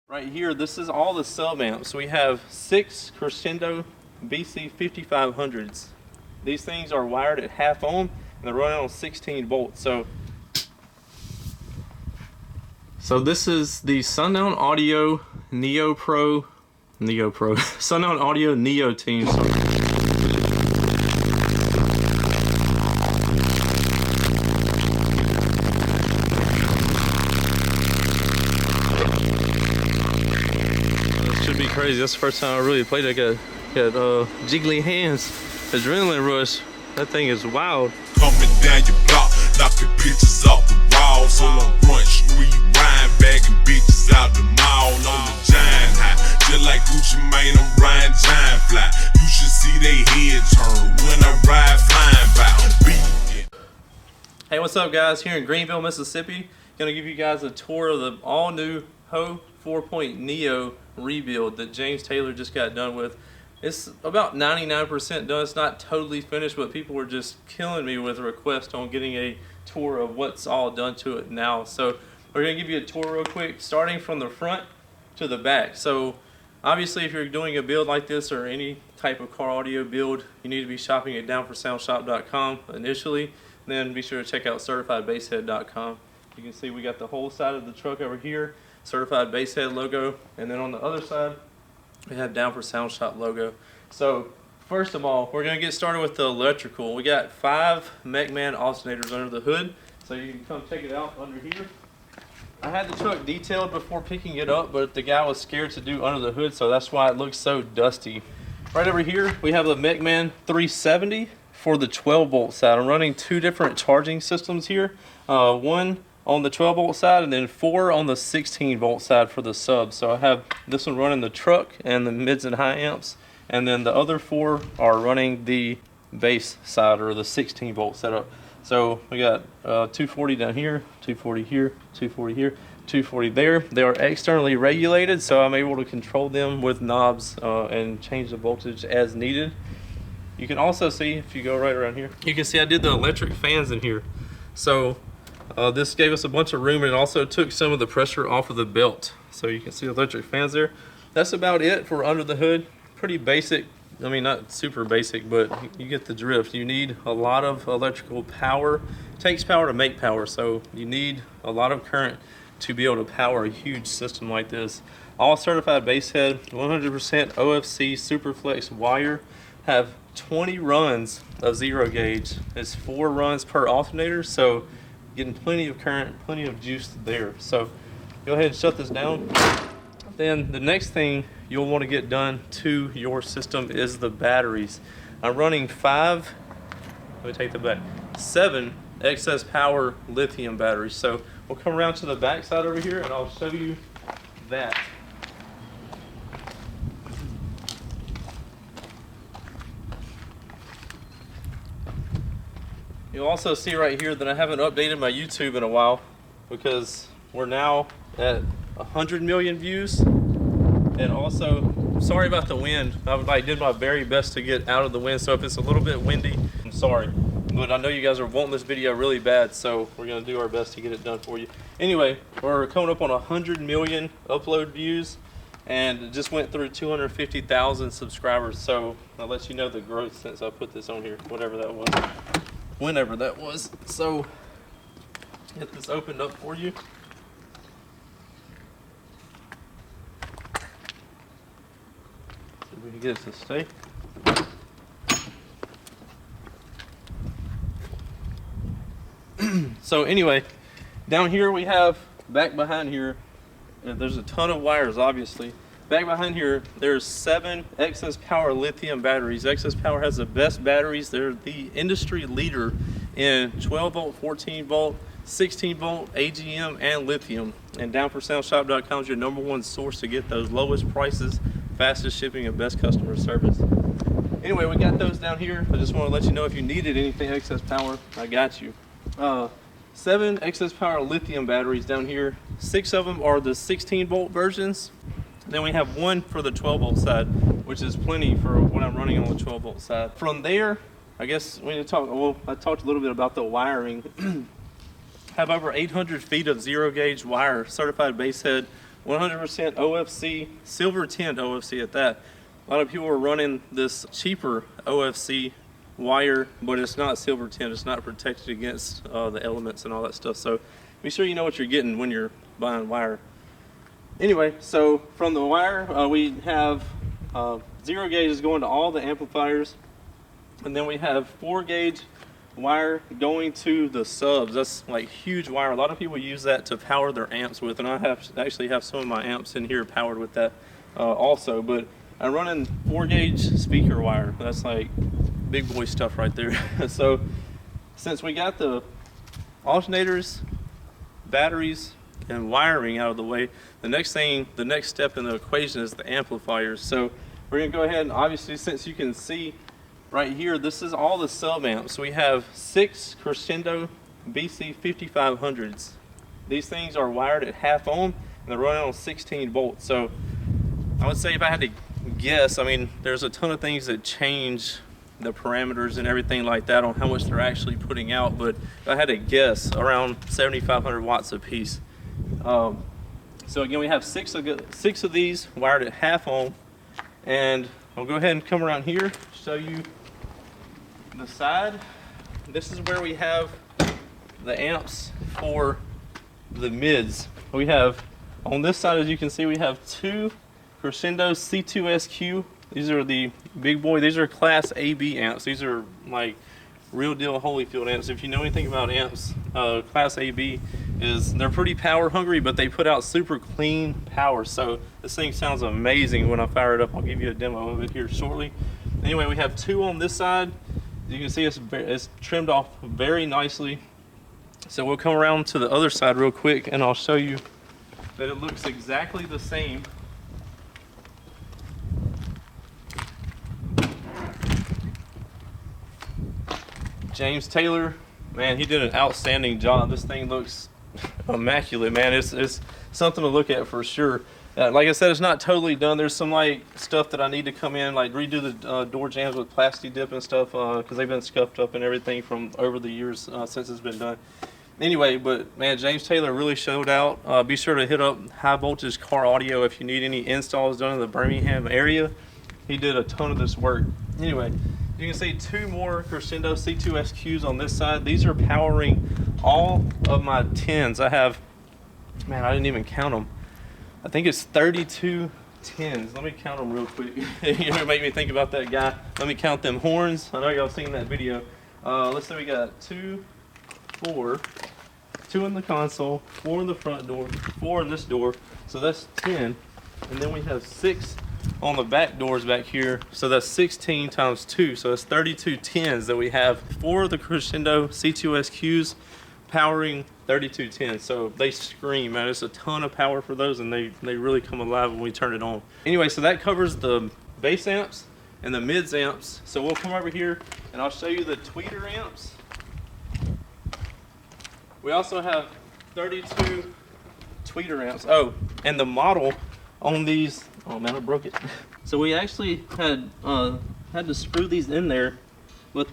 Right here, this is all the sub amps. We have 6 Crescendo BC 5500s. These things are wired at half ohm and they're running on 16 volts. So this is the Sundown Audio Neo Pro Sundown Audio Neo team. Be crazy. That's the first time I really played it. I got jiggly hands. Adrenaline rush. That thing is wild. Coming down your block, knocking bitches off the walls. So on Front Street, riding, bagging bitches out the mall. On the giant high, just like Gucci Mane, I'm riding giant fly. You should see they head turn when I ride flying by. Hey, what's up, guys? Here in Greenville, Mississippi, gonna give you guys a tour of the all-new Hoe 4.Neo rebuild that James Taylor just got done with. It's about 99% done. It's not totally finished, but people were just killing me with requests on getting a tour of what's all done to it now. So we're gonna give you a tour real quick, starting from the front to the back. So obviously, if you're doing a build like this or any type of car audio build, you need to be shopping at downforsoundshop.com initially. Then be sure to check out certifiedbasshead.com. You can see we got the whole side of the truck over here, Certified Basshead logo, and then on the other side we have Down for Sound Shop logo. So first of all, we're going to get started with the electrical. We got 5 MechMan alternators under the hood, so you can come check it out under here. I had the truck detailed before picking it up, but the guy was scared to do under the hood, so that's why it looks so dusty. Right over here we have the MechMan 370 for the 12 volt side. I'm running 2 different charging systems here, one on the 12 volt side and then 4 on the 16 volt side for the sub. So I have this one running the truck and the mids and high amps, and then the other 4 are running the bass side or the 16 volt setup. So we got 240 down here, 240 here, 240 here, 240 there. They are externally regulated, so I'm able to control them with knobs and change the voltage as needed. You can also see, if you go right around here, you can see I did the electric fans in here. So this gave us a bunch of room, and it also took some of the pressure off of the belt. So you can see electric fans there. That's about it for under the hood. Pretty basic. I mean, not super basic, but you get the drift. You need a lot of electrical power. It takes power to make power, so you need a lot of current to be able to power a huge system like this. All certified bass head, 100% OFC Superflex wire. Have 20 runs of 0 gauge. It's 4 runs per alternator, so getting plenty of current, plenty of juice there. So go ahead and shut this down. Then the next thing you'll want to get done to your system is the batteries. I'm running 7 excess power lithium batteries. So we'll come around to the back side over here and I'll show you that. You'll also see right here that I haven't updated my YouTube in a while because we're now at 100 million views. And also, sorry about the wind. I did my very best to get out of the wind, so if it's a little bit windy, I'm sorry. But I know you guys are wanting this video really bad, so we're gonna do our best to get it done for you. Anyway, we're coming up on 100 million upload views, and it just went through 250,000 subscribers. So I'll let you know the growth since I put this on here, whatever that was. Whenever that was. So get this opened up for you. See if we can get it to stay. So anyway, down here we have, back behind here, there's a ton of wires obviously. Back behind here, there's 7 excess power lithium batteries. Excess Power has the best batteries. They're the industry leader in 12 volt, 14 volt, 16 volt, AGM, and lithium. And downforsoundshop.com is your #1 source to get those lowest prices, fastest shipping, and best customer service. Anyway, we got those down here. I just want to let you know if you needed anything excess power, I got you. 7 excess power lithium batteries down here. 6 of them are the 16 volt versions. Then we have 1 for the 12 volt side, which is plenty for what I'm running on the 12 volt side. From there, I guess we need to talk, well, I talked a little bit about the wiring. Have over 800 feet of 0 gauge wire, certified bass head, 100% OFC, silver tint OFC at that. A lot of people are running this cheaper OFC wire, but it's not silver tint. It's not protected against the elements and all that stuff. So be sure you know what you're getting when you're buying wire. Anyway, so from the wire, we have 0 gauge going to all the amplifiers, and then we have 4 gauge wire going to the subs. That's like huge wire. A lot of people use that to power their amps with, and I actually have some of my amps in here powered with that also. But I'm running 4 gauge speaker wire. That's like big boy stuff right there. So since we got the alternators, batteries, and wiring out of the way, the next step in the equation is the amplifiers. So we're gonna go ahead and, obviously, since you can see right here, this is all the sub amps. We have 6 Crescendo BC 5500s. These things are wired at half ohm, and they're running on 16 volts. So I would say, if I had to guess, I mean, there's a ton of things that change the parameters and everything like that on how much they're actually putting out, but if I had to guess, around 7,500 watts a piece. So again, we have 6 of these wired at half ohm, and I'll go ahead and come around here, show you the side. This is where we have the amps for the mids. We have, on this side, as you can see, we have 2 Crescendo C2SQ. These are the big boy. These are class AB amps. These are like real deal Holyfield amps. If you know anything about amps, class AB they're pretty power hungry, but they put out super clean power. So this thing sounds amazing when I fire it up. I'll give you a demo of it here shortly. Anyway, we have 2 on this side. You can see it's trimmed off very nicely. So we'll come around to the other side real quick, and I'll show you that it looks exactly the same. James Taylor, man, he did an outstanding job. This thing looks immaculate, man. It's something to look at for sure. Like I said, it's not totally done. There's some like stuff that I need to come in, like redo the door jambs with plasti dip and stuff, because they've been scuffed up and everything from over the years since it's been done. Anyway, but man, James Taylor really showed out. Be sure to hit up High Voltage Car Audio if you need any installs done in the Birmingham area. He did a ton of this work. Anyway, you can see 2 more Crescendo C2SQs on this side. These are powering all of my 10s. I have, man, I didn't even count them. I think it's 32 10s. Let me count them real quick. You're gonna make me think about that guy. Let me count them horns. I know y'all seen that video. Let's say we got 2, 4, 2 in the console, 4 in the front door, 4 in this door. So that's 10. And then we have 6 on the back doors back here, so that's 16 times 2, so that's 32 10s that we have for the Crescendo C2SQs powering 32 10s. So they scream, man. It's a ton of power for those, and they really come alive when we turn it on. Anyway, so that covers the bass amps and the mids amps. So we'll come over here and I'll show you the tweeter amps. We also have 32 tweeter amps. Oh, and the model on these, oh man, I broke it. So we actually had to screw these in there, but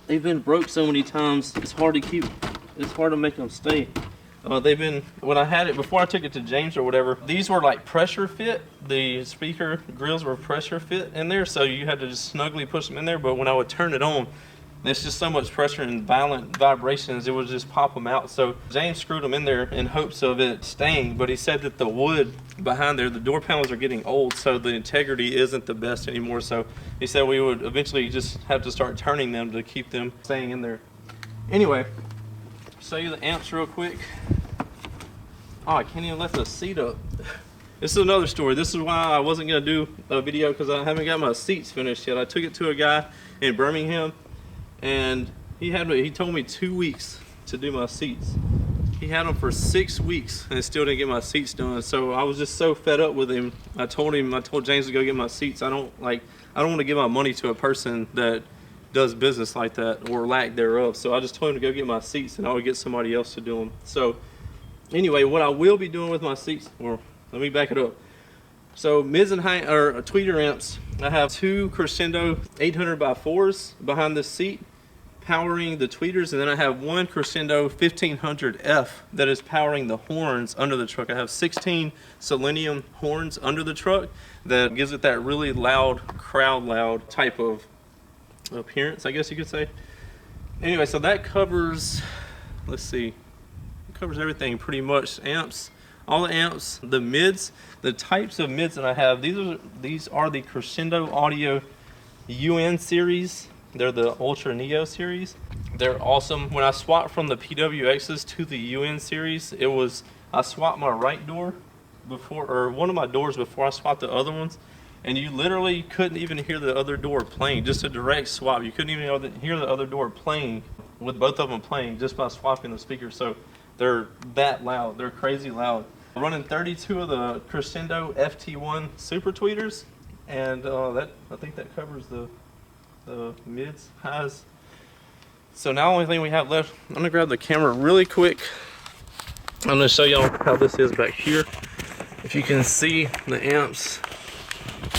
they've been broke so many times, it's hard to make them stay. When I had it, before I took it to James or whatever, these were like pressure fit. The speaker grills were pressure fit in there, so you had to just snugly push them in there, but when I would turn it on, there's just so much pressure and violent vibrations, it would just pop them out. So James screwed them in there in hopes of it staying, but he said that the wood behind there, the door panels are getting old, so the integrity isn't the best anymore. So he said we would eventually just have to start turning them to keep them staying in there. Anyway, show you the amps real quick. Oh, I can't even lift the seat up. This is another story. This is why I wasn't gonna do a video, because I haven't got my seats finished yet. I took it to a guy in Birmingham, and he told me 2 weeks to do my seats. He had them for 6 weeks and still didn't get my seats done. So I was just so fed up with him. I told James to go get my seats. I don't want to give my money to a person that does business like that, or lack thereof. So I just told him to go get my seats, and I would get somebody else to do them. So anyway, what I will be doing with my seats, or let me back it up. So mids and high, or tweeter amps, I have 2 Crescendo 800x4s behind this seat, powering the tweeters, and then I have one Crescendo 1500F that is powering the horns under the truck. I have 16 selenium horns under the truck that gives it that really loud, crowd loud type of appearance, I guess you could say. Anyway, so that covers, let's see, it covers everything pretty much. Amps, all the amps, the mids, the types of mids that I have. These are the Crescendo Audio UN series. They're the Ultra Neo series. They're awesome. When I swapped from the PWXs to the UN series, I swapped my right door before, or one of my doors before I swapped the other ones, and you literally couldn't even hear the other door playing. Just a direct swap. You couldn't even hear the other door playing with both of them playing just by swapping the speakers. So they're that loud. They're crazy loud. I'm running 32 of the Crescendo FT1 Super Tweeters, and I think that covers the mids, highs. So now the only thing we have left, I'm gonna grab the camera really quick. I'm gonna show y'all how this is back here. If you can see the amps,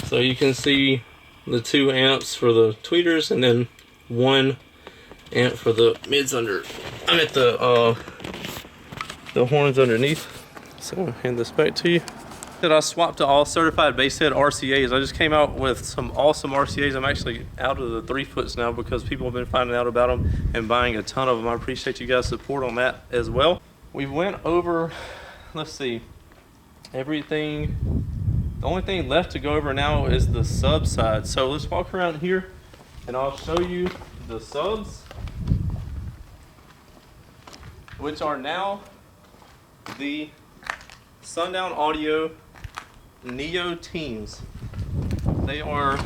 so you can see the 2 amps for the tweeters and then 1 amp for the mids under. I'm at the horns underneath. So I'll hand this back to you. That I swapped to all certified bass head RCAs. I just came out with some awesome RCAs. I'm actually out of the 3-foots now because people have been finding out about them and buying a ton of them. I appreciate you guys' support on that as well. We went over, let's see, everything. The only thing left to go over now is the sub side. So let's walk around here and I'll show you the subs, which are now the Sundown Audio Neo Teams. They are,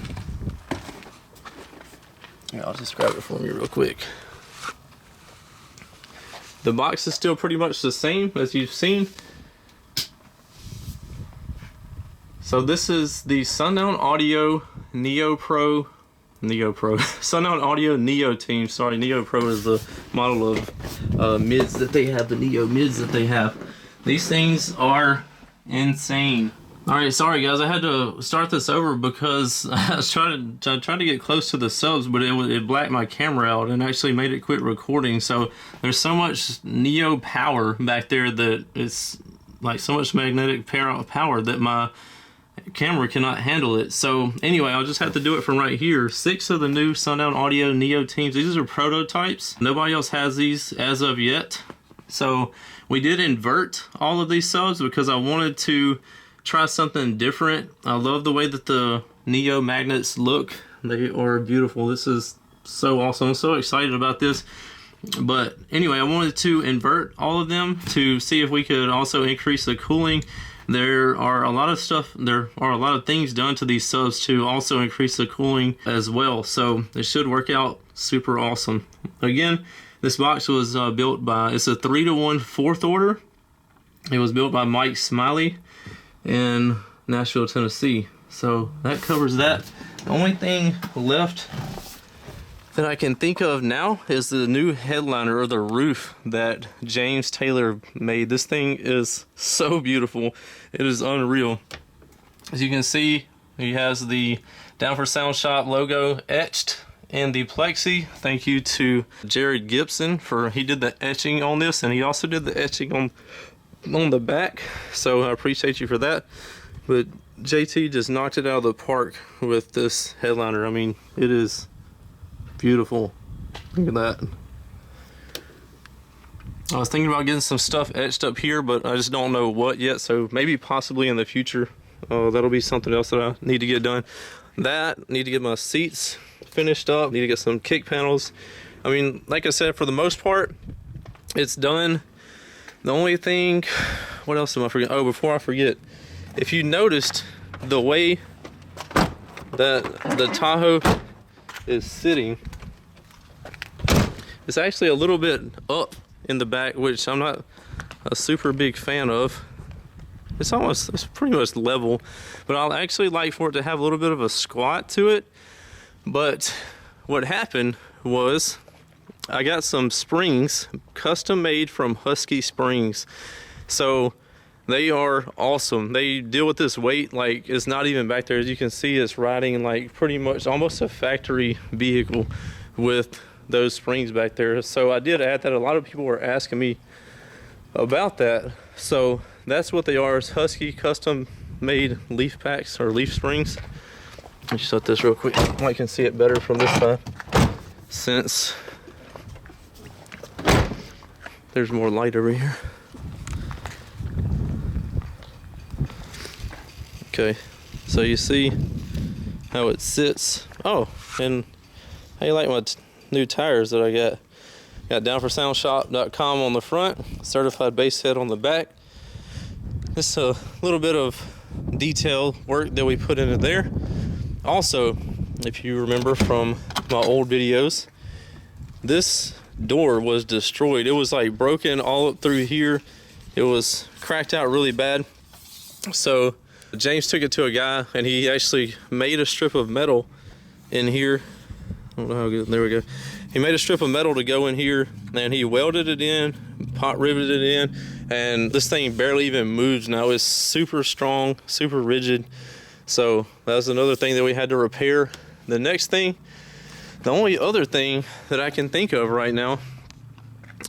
yeah, I'll just grab it for me real quick. The box is still pretty much the same as you've seen. So this is the Sundown Audio Neo Pro, Sundown Audio Neo Team. Sorry, Neo Pro is the model of mids that they have, the Neo mids that they have. These things are insane. Alright, sorry guys, I had to start this over because I was trying to get close to the subs, but it blacked my camera out and actually made it quit recording. So there's so much Neo power back there that it's like so much magnetic power that my camera cannot handle it. So anyway, I'll just have to do it from right here. 6 of the new Sundown Audio Neo Teams. These are prototypes. Nobody else has these as of yet. So we did invert all of these subs because I wanted to try something different. I love the way that the Neo magnets look. They are beautiful. This is so awesome. I'm so excited about this. But anyway, I wanted to invert all of them to see if we could also increase the cooling. There are a lot of things done to these subs to also increase the cooling as well. So it should work out super awesome. Again, this box was built by, it's a 3-to-1 4th order. It was built by Mike Smiley in Nashville, Tennessee. So that covers that. The only thing left that I can think of now is the new headliner, or the roof that James Taylor made. This thing is so beautiful. It is unreal. As you can see, he has the Down for Sound Shop logo etched in the plexi. Thank you to Jared Gibson he did the etching on this, and he also did the etching on the back. So I appreciate you for that. But JT just knocked it out of the park with this headliner. I mean, it is beautiful. Look at that. I was thinking about getting some stuff etched up here, but I just don't know what yet. So maybe possibly in the future, that'll be something else that I need to get done. Need to get my seats finished up. Need to get some kick panels. I mean, like I said, for the most part, it's done. The only thing, what else am I forgetting? Oh, before I forget, if you noticed the way that the Tahoe is sitting, it's actually a little bit up in the back, which I'm not a super big fan of. It's pretty much level, but I'll actually like for it to have a little bit of a squat to it. But what happened was I got some springs custom made from Husky Springs. So they are awesome. They deal with this weight like it's not even back there. As you can see, it's riding like pretty much almost a factory vehicle with those springs back there. So I did add that. A lot of people were asking me about that. So that's what they are, is Husky custom made leaf packs or leaf springs. Let me shut this real quick. I can see it better from this side since there's more light over here. Okay, so you see how it sits. Oh, and how you like my new tires that I got? Got downforsoundshop.com on the front, certified bass head on the back. Just a little bit of detail work that we put into there. Also, if you remember from my old videos, this door was destroyed. It was like broken all up through here. It was cracked out really bad. So James took it to a guy and he actually made a strip of metal in here. I don't know how good, there we go. He made a strip of metal to go in here and he welded it in, pot riveted it in, and this thing barely even moves now. It's super strong, super rigid. So that was another thing that we had to repair. The next thing, the only other thing that I can think of right now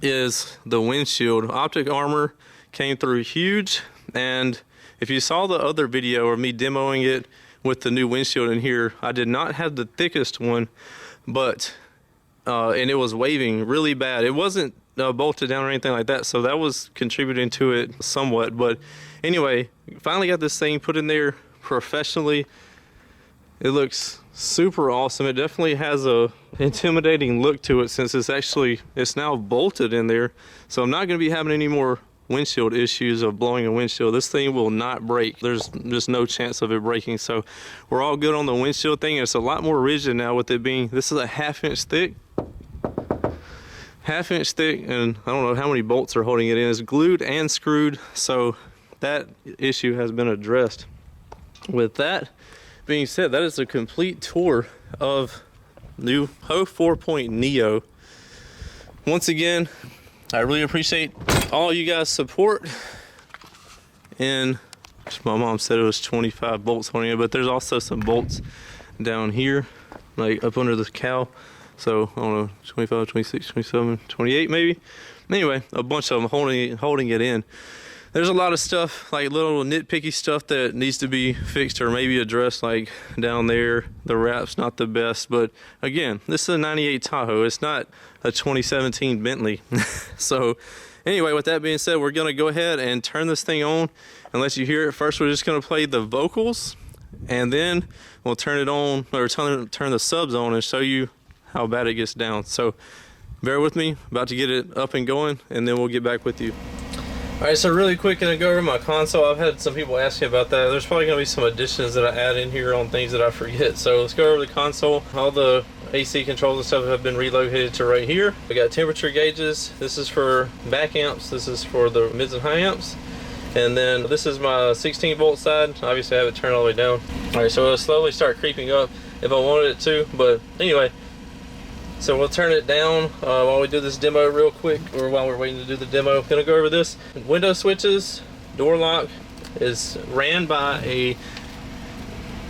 is the windshield. Optic armor came through huge, and if you saw the other video of me demoing it with the new windshield in here, I did not have the thickest one, but and it was waving really bad. It wasn't bolted down or anything like that, so that was contributing to it somewhat. But anyway, finally got this thing put in there professionally. It looks super awesome. It definitely has a intimidating look to it since it's now bolted in there. So I'm not going to be having any more windshield issues of blowing a windshield. This thing will not break. There's just no chance of it breaking. So we're all good on the windshield thing. It's a lot more rigid now with it being, this is a 1/2 inch thick. 1/2 inch thick, and I don't know how many bolts are holding it in. It's glued and screwed, so that issue has been addressed. With that being said, that is a complete tour of new Hoe 4.Neo. Once again, I really appreciate all you guys' support. And my mom said it was 25 bolts holding it, but there's also some bolts down here, like up under the cowl. So, I don't know, 25, 26, 27, 28 maybe. Anyway, a bunch of them holding it in. There's a lot of stuff, like little nitpicky stuff that needs to be fixed or maybe addressed, like down there. The wrap's not the best, but again, this is a 98 Tahoe. It's not a 2017 Bentley. So, anyway, with that being said, we're gonna go ahead and turn this thing on and let you hear it. First, we're just gonna play the vocals, and then we'll turn it on, or turn the subs on and show you how bad it gets down. So bear with me, about to get it up and going, and then we'll get back with you. All right, so really quick, gonna go over my console. I've had some people ask me about that. There's probably gonna be some additions that I add in here on things that I forget. So let's go over the console. All the AC controls and stuff have been relocated to right here. We got temperature gauges. This is for back amps. This is for the mids and high amps. And then this is my 16 volt side. Obviously I have it turned all the way down. All right, so it'll slowly start creeping up if I wanted it to, but anyway. So we'll turn it down while we do this demo real quick, or while we're waiting to do the demo. I'm gonna go over this. Window switches, door lock is ran by a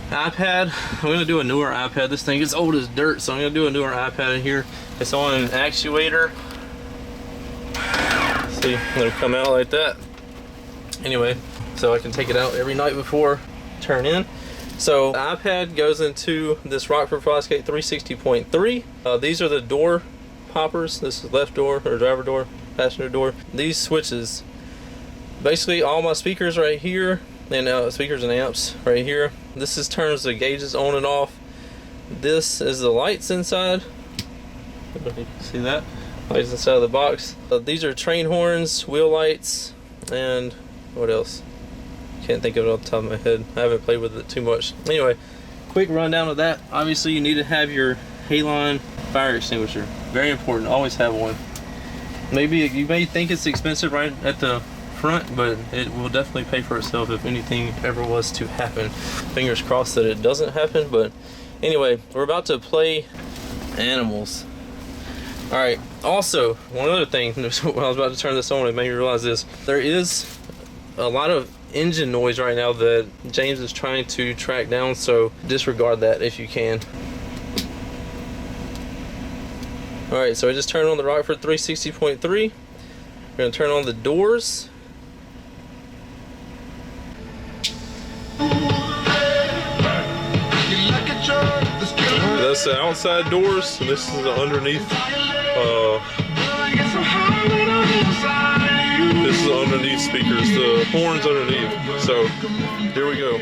iPad. I'm gonna do a newer iPad. This thing is old as dirt, so I'm gonna do a newer iPad in here. It's on an actuator. See, it'll come out like that. Anyway, so I can take it out every night before turn in. So the iPad goes into this Rockford Fosgate 360.3. These are the door poppers. This is left door, or driver door, passenger door. These switches, basically all my speakers right here, and speakers and amps right here. This is turns the gauges on and off. This is the lights inside. I don't know if you can see that. Lights inside of the box. These are train horns, wheel lights, and what else? Can't think of it off the top of my head. I haven't played with it too much. Anyway, quick rundown of that. Obviously you need to have your halide fire extinguisher. Very important, always have one. Maybe you may think it's expensive right at the front, but it will definitely pay for itself if anything ever was to happen. Fingers crossed that it doesn't happen, but anyway, we're about to play Animals. All right, also, one other thing, when I was about to turn this on, it made me realize this. There is a lot of engine noise right now that James is trying to track down, so disregard that if you can. Alright, so I just turned on the Rockford 360.3. We're going to turn on the doors. That's the outside doors, and this is the underneath. This is the underneath speakers, the horns underneath. So here we go.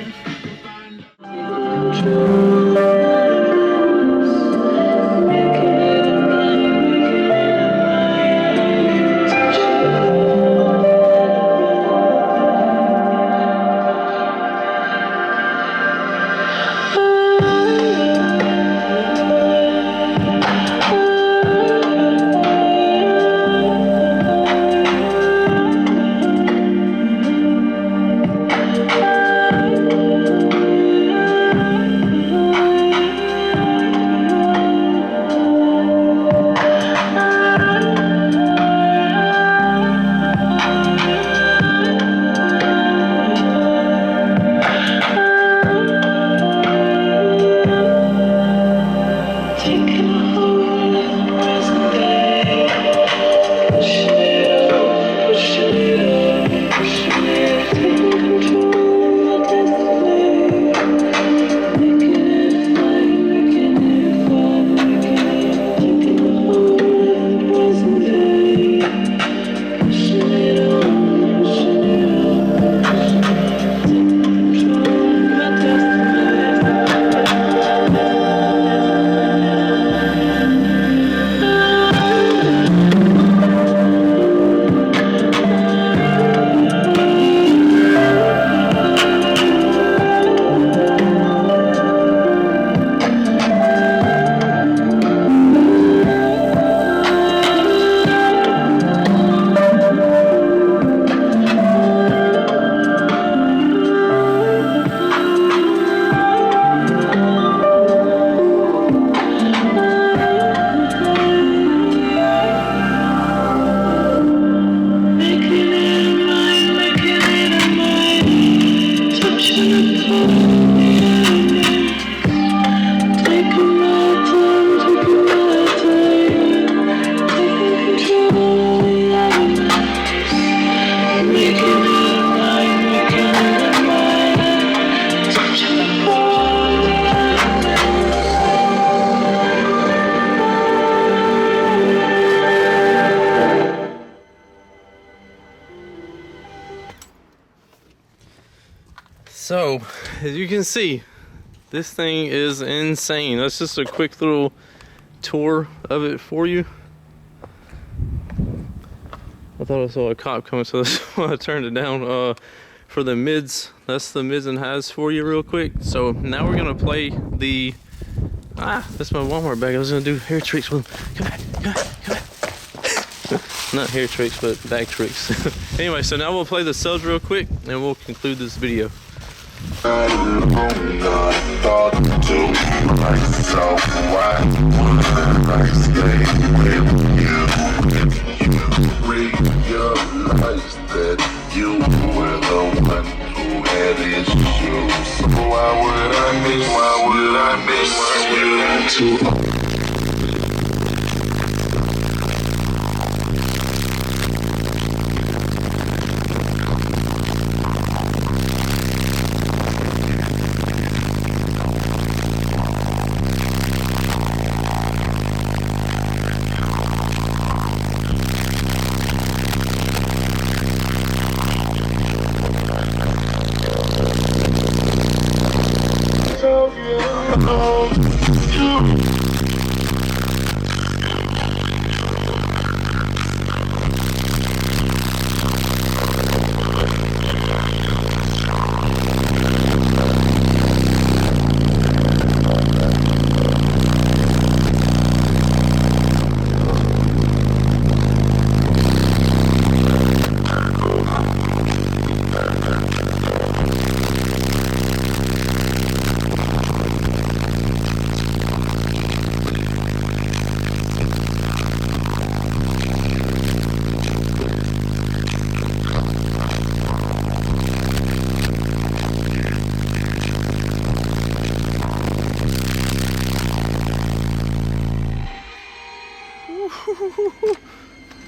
So, as you can see, this thing is insane. That's just a quick little tour of it for you. I thought I saw a cop coming, so that's why I turned it down. For the mids, that's the mids and highs for you real quick. So now we're gonna play the, that's my Walmart bag. I was gonna do hair tricks with them. Come back, come back, come back. Not hair tricks, but bag tricks. Anyway, so now we'll play the subs real quick and we'll conclude this video. I thought to myself, why would I stay with you? You realize that you were the one who had issues. Why would I miss you?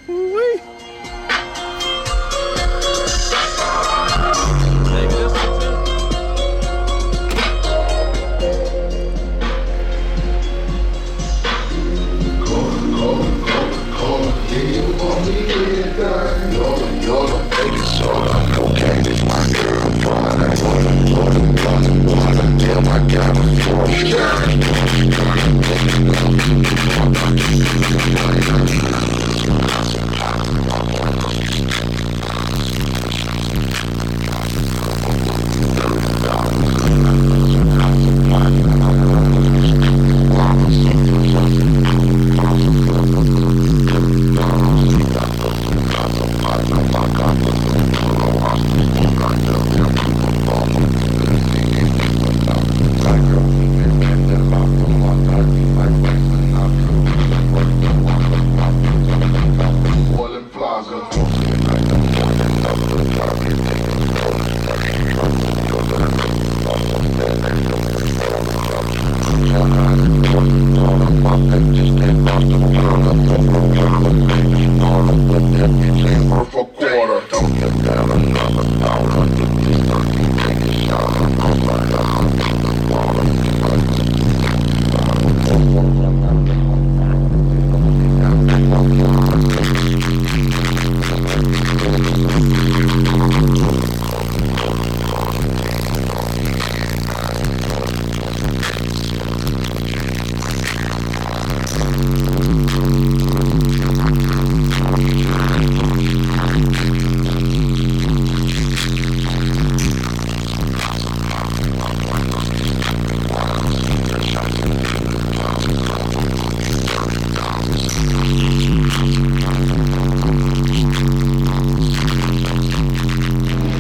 Woo-wee. Maybe this one too.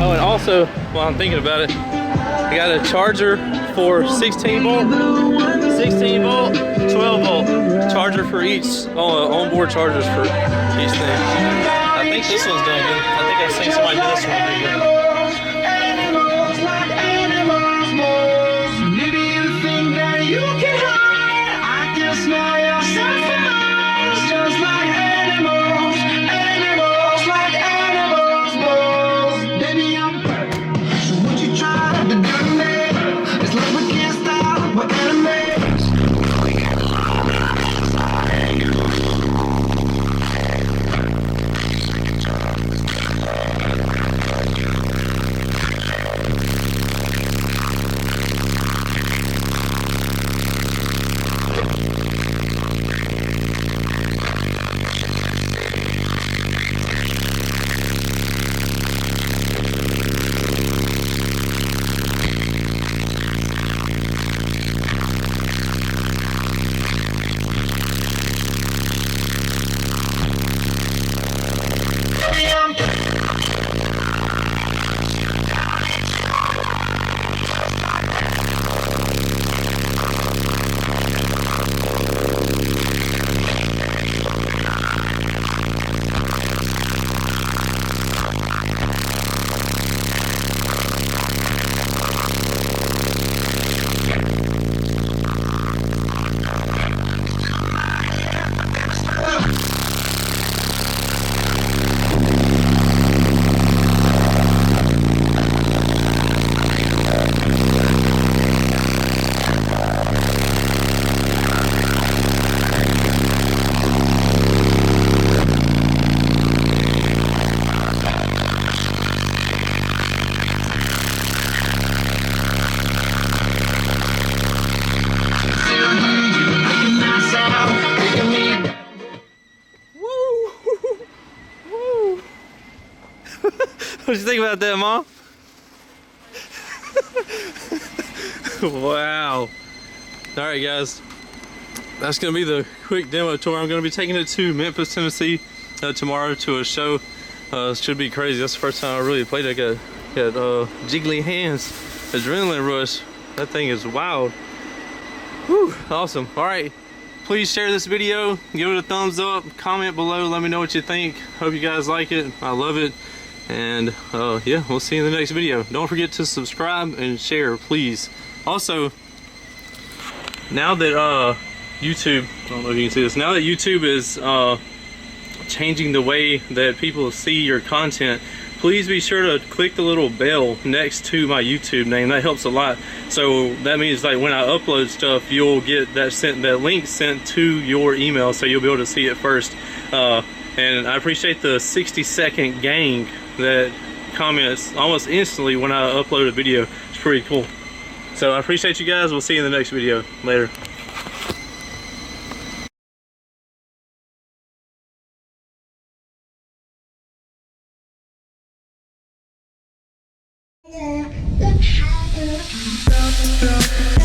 Oh, and also, while I'm thinking about it, I got a charger for 16 volt, 12 volt charger for each, onboard chargers for each thing. I think this one's done good. I think I've seen somebody do this one pretty good. What you think about that, Mom? Wow. Alright guys, that's going to be the quick demo tour. I'm going to be taking it to Memphis, Tennessee tomorrow to a show. Should be crazy. That's the first time I really played. I got jiggly hands. Adrenaline rush. That thing is wild. Whew, awesome. Alright, please share this video, give it a thumbs up, comment below, let me know what you think. Hope you guys like it. I love it. And yeah, we'll see you in the next video. Don't forget to subscribe and share, please. Also, now that YouTube, I don't know if you can see this, now that YouTube is changing the way that people see your content, please be sure to click the little bell next to my YouTube name. That helps a lot. So that means like when I upload stuff, you'll get that link sent to your email, so you'll be able to see it first. And I appreciate the 60-second gang that comments almost instantly when I upload a video. It's pretty cool. So I appreciate you guys. We'll see you in the next video. Later. Yeah.